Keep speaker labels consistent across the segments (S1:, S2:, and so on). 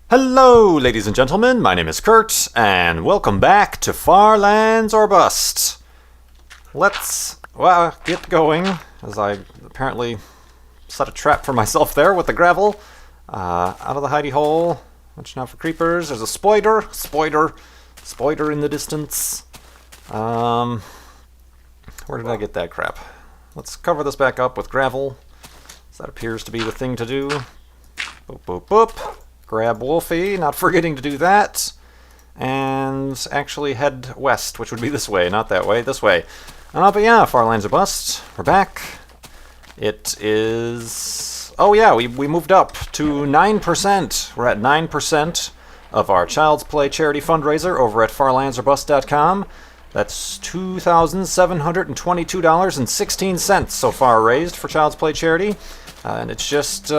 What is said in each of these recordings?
S1: Hello, ladies and gentlemen, my name is Kurt, and welcome back to Far Lands or Bust. Let's, get going, as I apparently set a trap for myself there with the gravel. Out of the hidey hole. Watch out for creepers. There's a spider in the distance. Where did I get that crap? Let's cover this back up with gravel. So that appears to be the thing to do. Boop, boop, boop. Grab Wolfie, not forgetting to do that. And actually head west, which would be this way, not that way, this way. But yeah, Far Lands or Bust. We're back. It is... Oh yeah, we moved up to 9%. We're at 9% of our Child's Play charity fundraiser over at farlandsorbust.com. That's $2,722.16 so far raised for Child's Play charity. And it's just...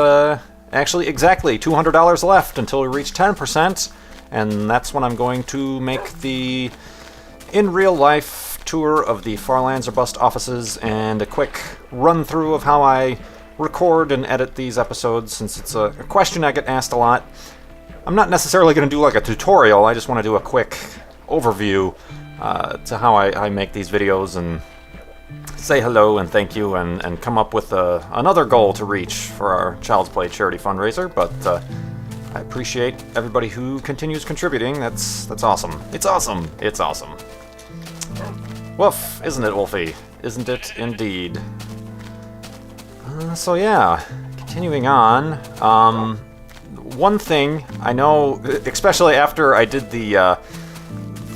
S1: actually, exactly $200 left until we reach 10%, and that's when I'm going to make the in-real-life tour of the Far Lands or Bust offices and a quick run-through of how I record and edit these episodes, since it's a question I get asked a lot. I'm not necessarily going to do like a tutorial, I just want to do a quick overview to how I make these videos and say hello and thank you and come up with another goal to reach for our Child's Play charity fundraiser, but I appreciate everybody who continues contributing. That's awesome. It's awesome. It's awesome. Woof, isn't it, Wolfie? Isn't it indeed? So yeah, continuing on. One thing I know, especially after I did the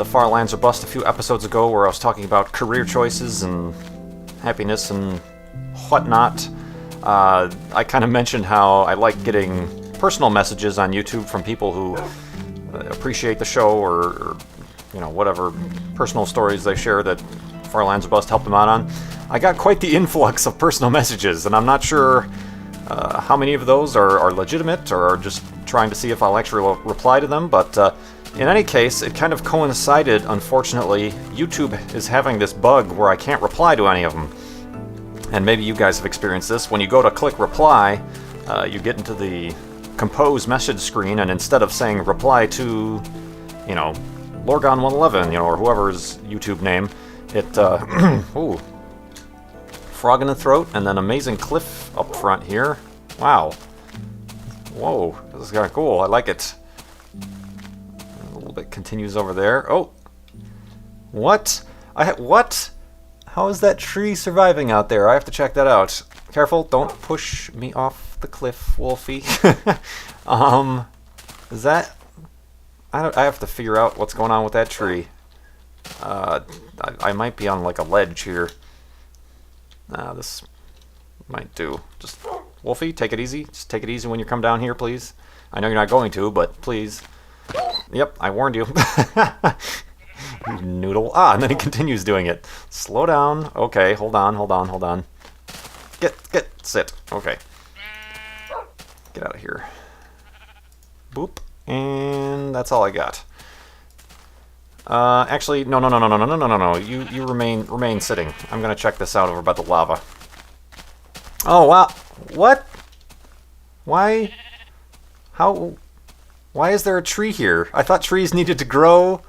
S1: Far Lands or Bust a few episodes ago where I was talking about career choices and happiness and whatnot, I kind of mentioned how I like getting personal messages on YouTube from people who appreciate the show or you know, whatever personal stories they share that Far Lands or Bust helped them out on. I got quite the influx of personal messages, and I'm not sure how many of those are legitimate or are just trying to see if I'll actually reply to them, but in any case, it kind of coincided, unfortunately. YouTube is having this bug where I can't reply to any of them. And maybe you guys have experienced this. When you go to click reply, you get into the compose message screen, and instead of saying reply to, you know, Lorgon111, you know, or whoever's YouTube name, it, ooh, frog in the throat, and then amazing cliff up front here. Wow. Whoa, this is kind of cool. I like it. Bit continues over there. Oh, what? What? How is that tree surviving out there? I have to check that out. Careful, don't push me off the cliff, Wolfie. Is that? I have to figure out what's going on with that tree. I might be on like a ledge here. This might do. Just Wolfie, take it easy. Just take it easy when you come down here, please. I know you're not going to, but please. Yep, I warned you. You noodle. And then he continues doing it. Slow down. Okay, hold on. Sit. Okay. Get out of here. Boop. And that's all I got. Actually, no. You remain sitting. I'm gonna check this out over by the lava. Oh, wow. What? Why? How? Why is there a tree here? I thought trees needed to grow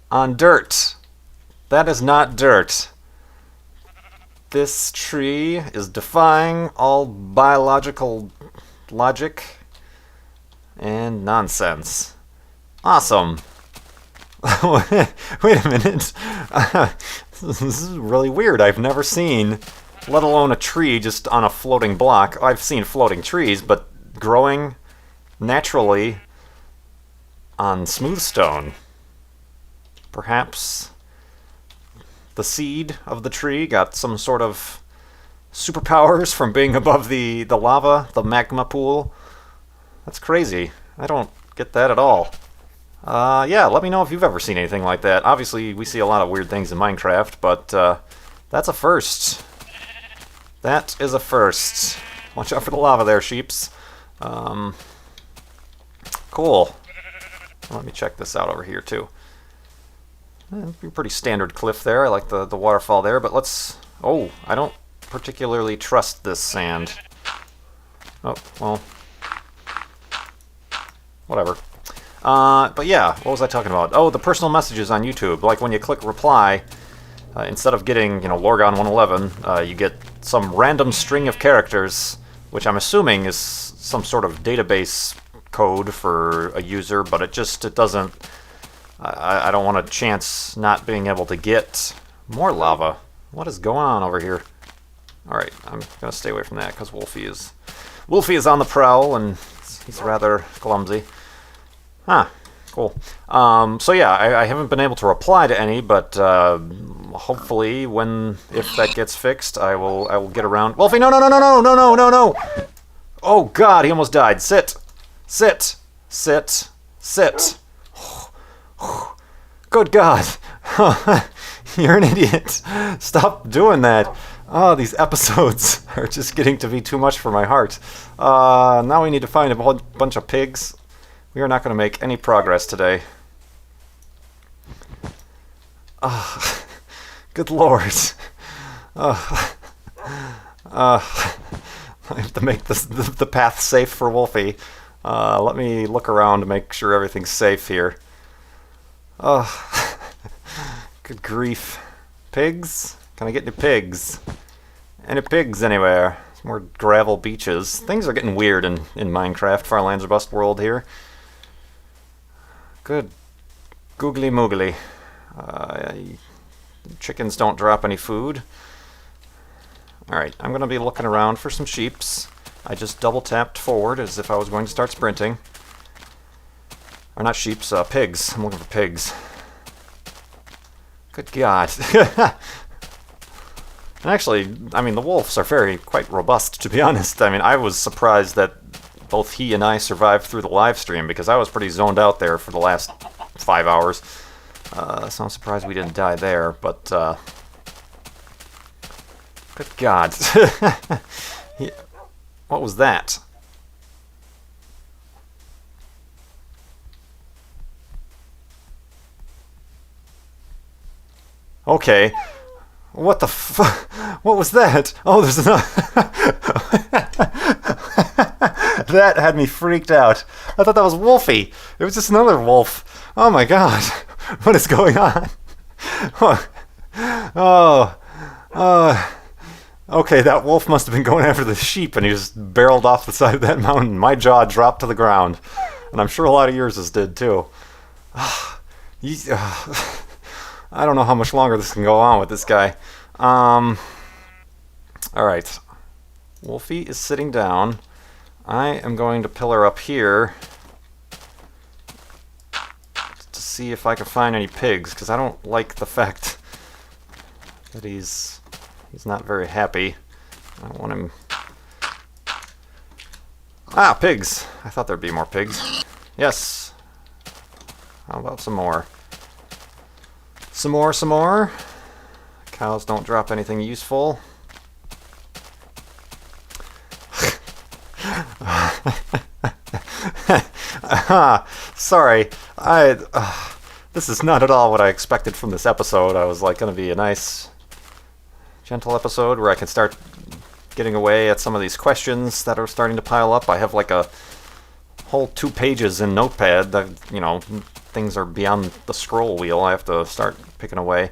S1: on dirt. That is not dirt. This tree is defying all biological logic and nonsense. Awesome. Wait a minute. This is really weird. I've never seen, let alone a tree just on a floating block. I've seen floating trees, but growing naturally on smooth stone. Perhaps the seed of the tree got some sort of superpowers from being above the lava, the magma pool. That's crazy. I don't get that at all. Yeah, let me know if you've ever seen anything like that. Obviously, we see a lot of weird things in Minecraft, but that's a first. That is a first. Watch out for the lava there, sheeps. Cool. Let me check this out over here, too. Pretty standard cliff there. I like the waterfall there, but let's... Oh, I don't particularly trust this sand. Oh, well... Whatever. But yeah, what was I talking about? Oh, the personal messages on YouTube. Like when you click reply, instead of getting, Lorgon 111, you get some random string of characters, which I'm assuming is some sort of database code for a user, but it doesn't... I don't want to chance not being able to get more lava. What is going on over here? Alright, I'm going to stay away from that because Wolfie is on the prowl and he's rather clumsy. Huh, cool. So yeah, I haven't been able to reply to any, but hopefully if that gets fixed, I will get around. Wolfie, no, no, no, no, no, no, no, no, no! Oh god, he almost died. Sit. Sit. Sit. Sit. Good god. You're an idiot. Stop doing that. Oh, these episodes are just getting to be too much for my heart. Now we need to find a whole bunch of pigs. We are not going to make any progress today. Good lord. I have to make the path safe for Wolfie. Let me look around to make sure everything's safe here. Good grief. Pigs? Can I get any pigs? Any pigs anywhere? Some more gravel beaches. Things are getting weird in Minecraft, Farlands or Bust world here. Good googly moogly. Chickens don't drop any food. Alright, I'm going to be looking around for some sheeps. I just double tapped forward as if I was going to start sprinting. Or not sheeps, pigs. I'm looking for pigs. Good god. And actually, I mean, the wolves are quite robust, to be honest. I mean, I was surprised that both he and I survived through the live stream, because I was pretty zoned out there for the last 5 hours. So I'm surprised we didn't die there, but, good god. What was that? Okay. What the fuck? What was that? Oh, there's another... That had me freaked out. I thought that was Wolfie. It was just another wolf. Oh my god. What is going on? Okay, that wolf must have been going after the sheep and he just barreled off the side of that mountain. My jaw dropped to the ground. And I'm sure a lot of yours did too. I don't know how much longer this can go on with this guy. Alright. Wolfie is sitting down. I am going to pillar up here to see if I can find any pigs, because I don't like the fact that he's not very happy. I don't want him... Ah, pigs! I thought there'd be more pigs. Yes. How about some more? Some more, some more. Cows don't drop anything useful. Sorry. This is not at all what I expected from this episode. I was like going to be a nice, gentle episode where I can start getting away at some of these questions that are starting to pile up. I have like a whole 2 pages in Notepad that, things are beyond the scroll wheel. I have to start picking away.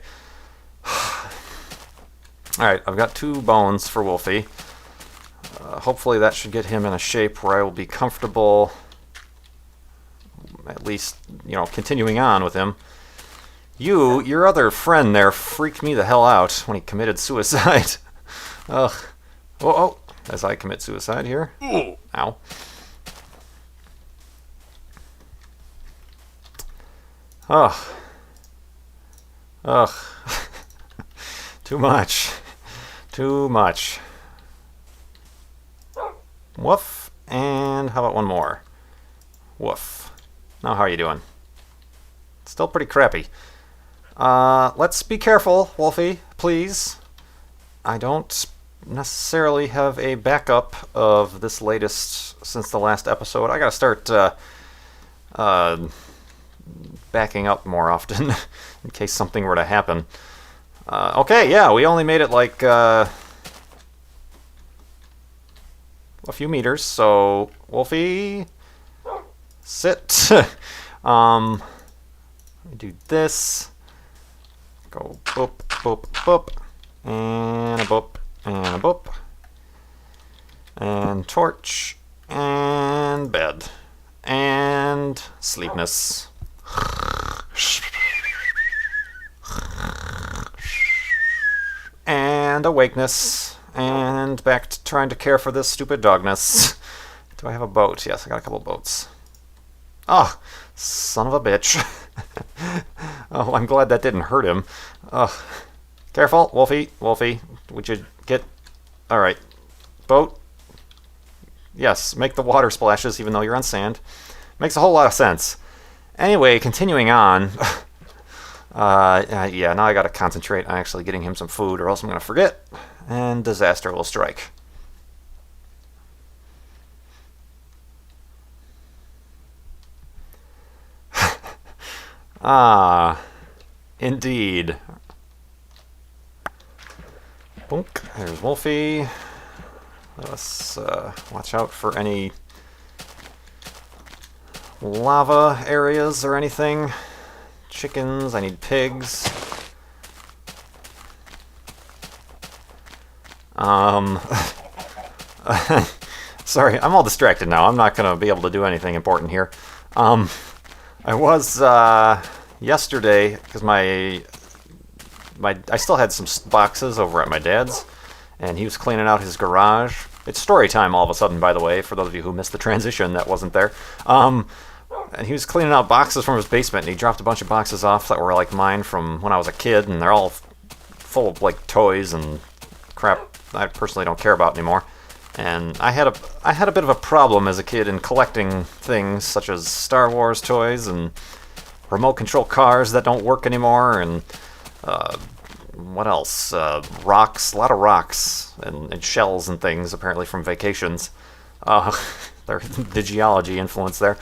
S1: Alright, I've got 2 bones for Wolfie. Hopefully that should get him in a shape where I will be comfortable, at least, continuing on with him. Your other friend there freaked me the hell out when he committed suicide. Ugh. Oh, as I commit suicide here. Ow. Ugh. Ugh. Too much. Too much. Woof. And how about one more? Woof. Now how are you doing? Still pretty crappy. Let's be careful, Wolfie, please. I don't necessarily have a backup of this latest since the last episode. I gotta start backing up more often in case something were to happen. Okay, yeah, we only made it like a few meters, so Wolfie, sit. Let me do this. Go boop, boop, boop. And a boop, and a boop. And torch. And bed. And sleepness. And awakeness. And back to trying to care for this stupid dogness. Do I have a boat? Yes, I got a couple boats. Oh, son of a bitch. Oh, I'm glad that didn't hurt him. Oh, careful, Wolfie. Wolfie, would you get... Alright. Boat. Yes, make the water splashes even though you're on sand. Makes a whole lot of sense. Anyway, continuing on. Yeah, now I gotta concentrate on actually getting him some food or else I'm gonna forget. And disaster will strike. Ah, indeed. Boink, there's Wolfie. Let's watch out for any lava areas or anything. Chickens, I need pigs. Sorry, I'm all distracted now. I'm not going to be able to do anything important here. I was yesterday, because I still had some boxes over at my dad's, and he was cleaning out his garage. It's story time all of a sudden, by the way, for those of you who missed the transition that wasn't there. And he was cleaning out boxes from his basement, and he dropped a bunch of boxes off that were like mine from when I was a kid, and they're all full of like toys and crap I personally don't care about anymore. And I had a bit of a problem as a kid in collecting things such as Star Wars toys and remote control cars that don't work anymore, and what else? Rocks, a lot of rocks and shells and things apparently from vacations. The geology influence there.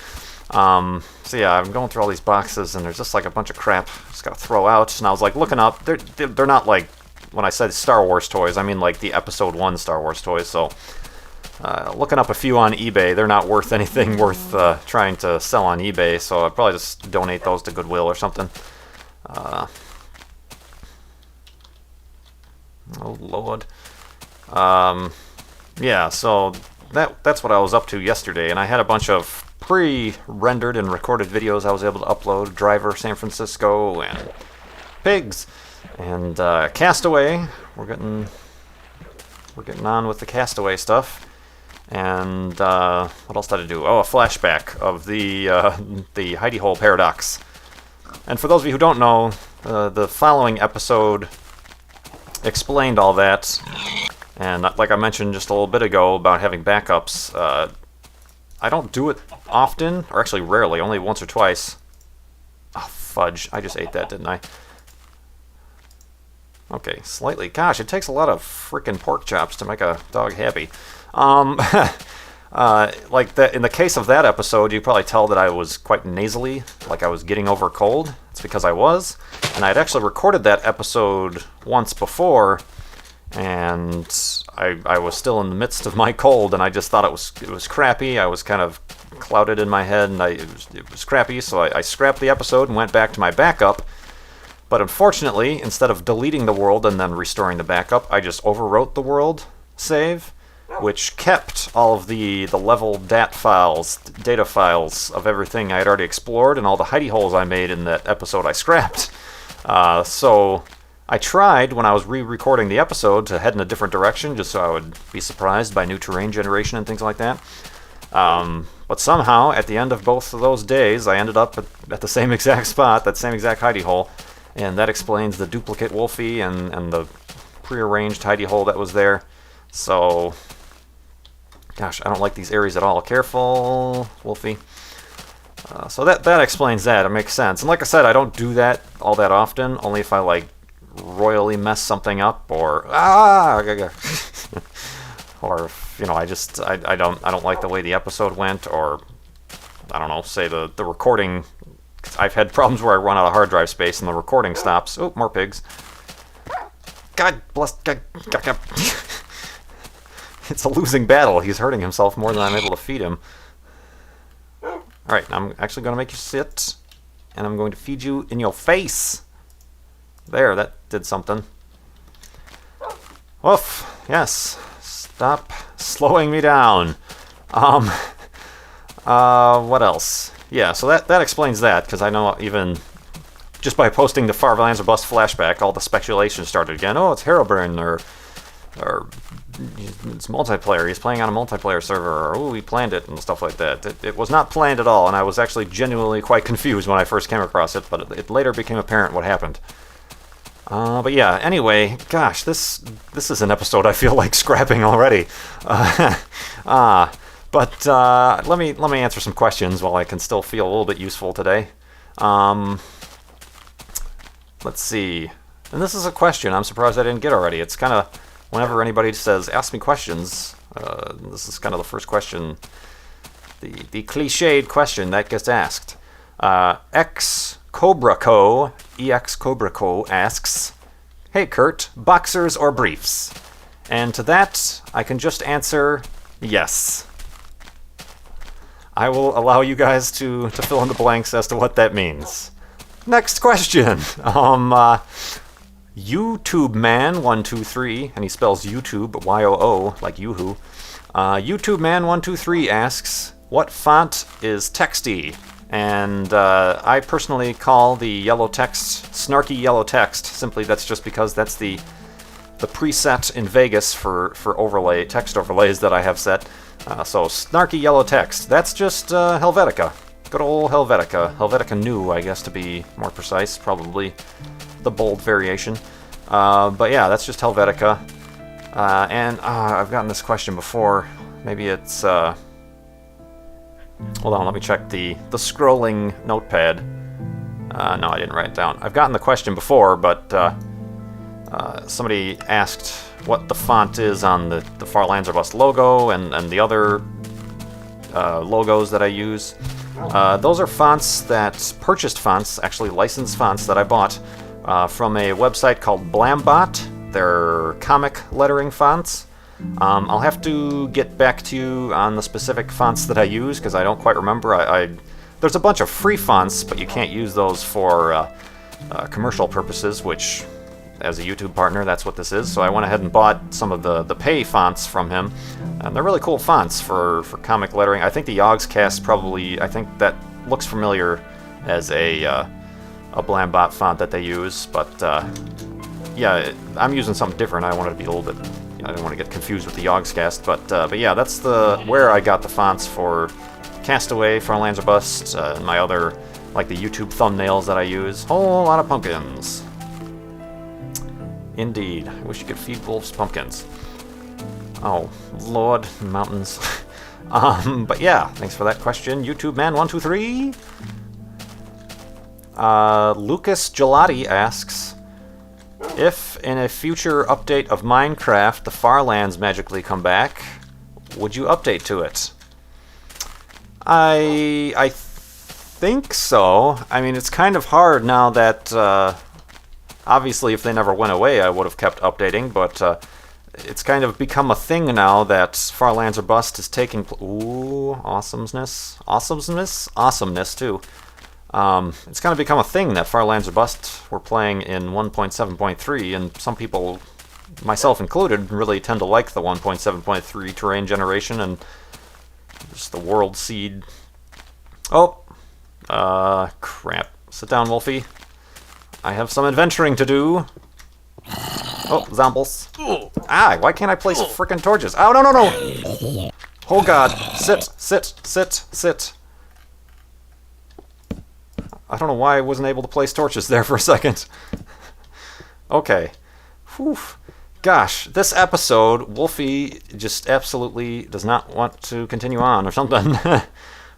S1: So yeah, I'm going through all these boxes and there's just like a bunch of crap I just gotta throw out. And I was like looking up. They're not like, when I said Star Wars toys, I mean like the Episode 1 Star Wars toys. So looking up a few on eBay, they're not worth anything worth trying to sell on eBay. So I'd probably just donate those to Goodwill or something. Oh Lord. Yeah, so that's what I was up to yesterday, and I had a bunch of pre-rendered and recorded videos I was able to upload. Driver San Francisco and pigs and Castaway. We're getting on with the Castaway stuff. And what else did I do? Oh, a flashback of the hidey hole paradox. And for those of you who don't know, the following episode explained all that. And like I mentioned just a little bit ago about having backups, I don't do it often, or actually rarely, only once or twice. Oh, fudge. I just ate that, didn't I? Okay, slightly. Gosh, it takes a lot of frickin' pork chops to make a dog happy. Like in the case of that episode, you probably tell that I was quite nasally, like I was getting over a cold. It's because I was. And I had actually recorded that episode once before, and I was still in the midst of my cold, and I just thought it was crappy. I was kind of clouded in my head, and it was crappy, so I scrapped the episode and went back to my backup. But unfortunately, instead of deleting the world and then restoring the backup, I just overwrote the world save, which kept all of the level data files of everything I had already explored and all the hidey holes I made in that episode I scrapped. So I tried, when I was re-recording the episode, to head in a different direction, just so I would be surprised by new terrain generation and things like that. But somehow, at the end of both of those days, I ended up at the same exact spot, that same exact hidey hole, and that explains the duplicate Wolfie and the prearranged hidey hole that was there. So, gosh, I don't like these areas at all. Careful, Wolfie. So that explains that. It makes sense. And like I said, I don't do that all that often, only if I, like, royally mess something up, or or if, you know, I don't like the way the episode went, or I don't know, say the recording. I've had problems where I run out of hard drive space and the recording stops. Oh, more pigs. God bless. God. It's a losing battle. He's hurting himself more than I'm able to feed him. Alright, I'm actually going to make you sit, and I'm going to feed you in your face. There, that did something. Woof, yes. Stop slowing me down. What else? Yeah, so that explains that, because I know even just by posting the Farlands or Bust flashback, all the speculation started again. Oh, it's Herobrine, or it's multiplayer. He's playing on a multiplayer server, or oh, he planned it, and stuff like that. It was not planned at all, and I was actually genuinely quite confused when I first came across it, but it later became apparent what happened. But yeah, anyway, gosh, this is an episode I feel like scrapping already. But let me answer some questions while I can still feel a little bit useful today. Let's see. And this is a question I'm surprised I didn't get already. It's kind of, whenever anybody says, ask me questions, this is kind of the first question, the cliched question that gets asked. EX Cobra Co asks, "Hey Kurt, boxers or briefs?" And to that, I can just answer yes. I will allow you guys to fill in the blanks as to what that means. Next question. YouTube Man 123, and he spells YouTube YOO like YooHoo. YouTube Man 123 asks, "What font is texty?" And I personally call the yellow text snarky yellow text. Simply, that's just because that's the preset in Vegas for text overlays that I have set. So snarky yellow text. That's just Helvetica. Good old Helvetica. Helvetica New, I guess, to be more precise. Probably the bold variation. But yeah, that's just Helvetica. And I've gotten this question before. Maybe it's... hold on, let me check the scrolling notepad. No, I didn't write it down. I've gotten the question before, but somebody asked what the font is on the Farlands or Bust logo and the other logos that I use. Those are fonts purchased fonts, actually licensed fonts that I bought from a website called Blambot. They're comic lettering fonts. I'll have to get back to you on the specific fonts that I use, because I don't quite remember. There's a bunch of free fonts, but you can't use those for commercial purposes, which, as a YouTube partner, that's what this is. So I went ahead and bought some of the pay fonts from him. And they're really cool fonts for comic lettering. I think the Yogscast probably, I think that looks familiar as a Blambot font that they use. But yeah, I'm using something different. I wanted to be a little bit... I didn't want to get confused with the Yogscast, but yeah, that's where I got the fonts for Castaway, Farlands or Bust, and my other, like the YouTube thumbnails that I use. Whole lot of pumpkins. Indeed. I wish you could feed wolves pumpkins. Oh, Lord, mountains. But yeah, thanks for that question, YouTube Man 123. Lucas Gelati asks, if in a future update of Minecraft the Farlands magically come back, would you update to it? I think so. I mean, it's kind of hard now that obviously if they never went away I would have kept updating, but it's kind of become a thing now that Farlands or Bust is taking ooh, awesomeness too. It's kind of become a thing that Farlands or Bust we're playing in 1.7.3, and some people, myself included, really tend to like the 1.7.3 terrain generation and just the world seed. Oh, crap. Sit down, Wolfie. I have some adventuring to do. Oh, zombies. Ah, why can't I place frickin' torches? Oh, no. Oh, God. Sit. I don't know why I wasn't able to place torches there for a second. Okay. Whew. Gosh, this episode, Wolfie just absolutely does not want to continue on or something.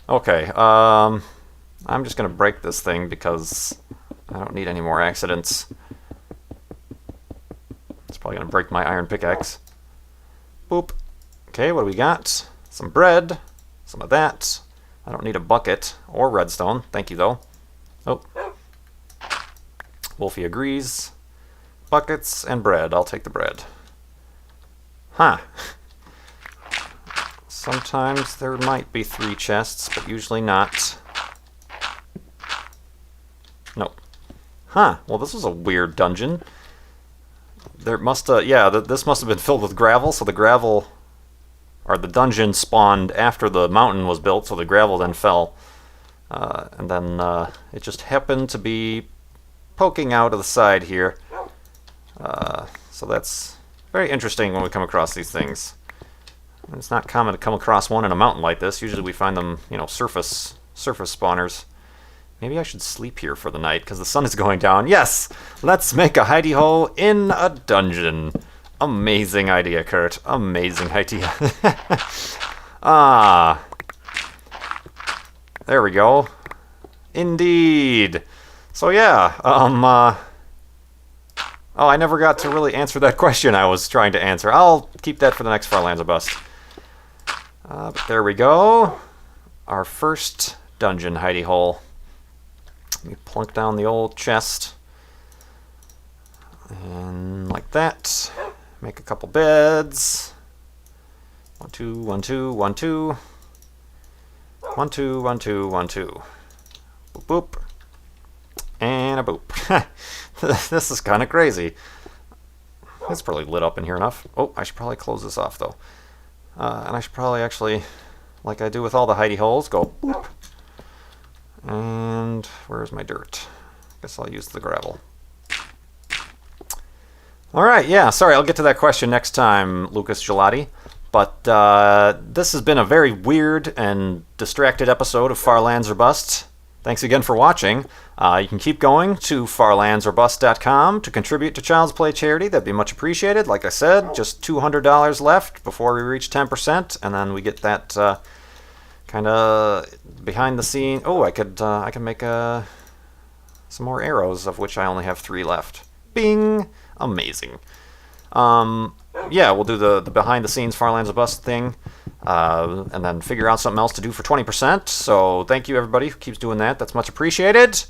S1: Okay, I'm just gonna break this thing because I don't need any more accidents. It's probably gonna break my iron pickaxe. Boop. Okay, what do we got? Some bread, some of that. I don't need a bucket or redstone. Thank you, though. Oh. Wolfie agrees. Buckets and bread. I'll take the bread. Huh. Sometimes there might be 3 chests, but usually not. Nope. Huh. Well, this was a weird dungeon. There must have... Yeah, this must have been filled with gravel, so the gravel... Or the dungeon spawned after the mountain was built, so the gravel then fell. And then it just happened to be poking out of the side here. So that's very interesting when we come across these things. It's not common to come across one in a mountain like this. Usually we find them, you know, surface spawners. Maybe I should sleep here for the night because the sun is going down. Yes! Let's make a hidey hole in a dungeon. Amazing idea, Kurt. Amazing idea. Ah. There we go. Indeed. So yeah, oh, I never got to really answer that question I was trying to answer. I'll keep that for the next Farlands or Bust. But there we go. Our first dungeon hidey hole. Let me plunk down the old chest. And like that. Make a couple beds. 1, 2, 1, 2, 1, 2. 1, 2, 1, 2, 1, 2. Boop, boop. And a boop. This is kind of crazy. It's probably lit up in here enough. Oh, I should probably close this off, though. And I should probably actually, like I do with all the hidey holes, go boop. And where's my dirt? Guess I'll use the gravel. Alright, yeah, sorry, I'll get to that question next time, Lucas Gelati. But this has been a very weird and distracted episode of Farlands or Bust. Thanks again for watching. You can keep going to farlandsorbust.com to contribute to Child's Play charity. That'd be much appreciated. Like I said, just $200 left before we reach 10%, and then we get that kind of behind the scene. Oh, I could make some more arrows, of which I only have 3 left. Bing! Amazing. Yeah, we'll do the behind the scenes Farlands or Bust thing, and then figure out something else to do for 20%. So thank you everybody who keeps doing that. That's much appreciated.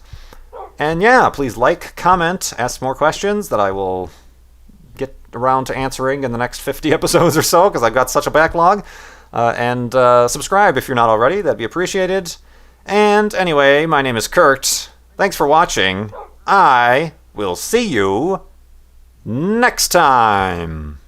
S1: And yeah, please like, comment, ask more questions that I will get around to answering in the next 50 episodes or so, because I've got such a backlog. And subscribe if you're not already. That'd be appreciated. And anyway, my name is Kurt. Thanks for watching. I will see you next time.